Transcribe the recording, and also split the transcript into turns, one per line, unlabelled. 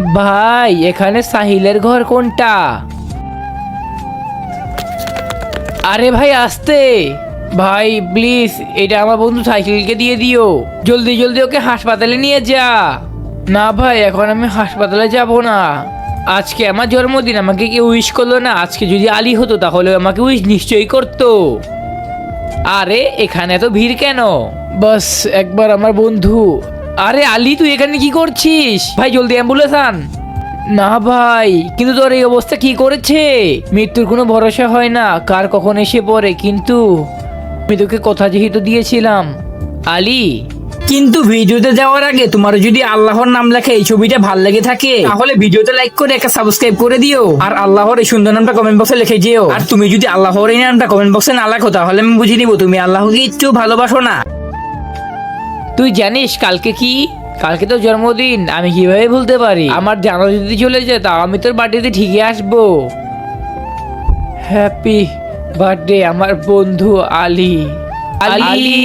ভাই এখানে সাহিলের ঘর কোনটা? আরে ভাই আসতে ভাই প্লিজ, এটা আমার বন্ধু সাইকেলকে দিয়ে দিও। জলদি জলদি ওকে হাসপাতালে নিয়ে যা। না ভাই এখন আমি হাসপাতালে যাব না, আজকে আমার জন্মদিন, আমাকে কেউ উইশ করলো না। আজকে যদি আলী হতো তাহলে আমাকে উইশ নিশ্চয়ই করতো। আরে এখানে তো ভিড় কেন? বাস একবার আমার বন্ধু। আরে আলী তুই এখানে কি করছিস? ভাই জলদি অ্যাম্বুলেন্স আন। না ভাই, কিন্তু তোর এই অবস্থা কি করেছে? মৃত্যুর কোনো ভরসা হয় না, কার কখন এসে পড়ে। কিন্তু আমি তোকে কথা যেহেতু দিয়েছিলাম আলী।
কিন্তু ভিডিওতে যাওয়ার আগে তোমার যদি আল্লাহর নাম লেখা এই ছবিটা ভাল লেগে থাকে তাহলে ভিডিওতে লাইক করে একটা সাবস্ক্রাইব করে দিও, আর আল্লাহর এই সুন্দর নামটা কমেন্ট বক্সে লিখে যেও। আর তুমি যদি আল্লাহর এই নামটা কমেন্ট বক্সে না লেখো তাহলে আমি বুঝে নিব তুমি আল্লাহকে একটু ভালোবাসো না।
তুই জানিস কালকে কি? কালকে তো জন্মদিন, আমি কিভাবে ভুলতে পারি? আমার জানা যদি চলে যায় তাও আমি তোর বার্থডেতে ঠিকই আসবো। হ্যাপি বার্থডে আমার বন্ধু আলী। আলী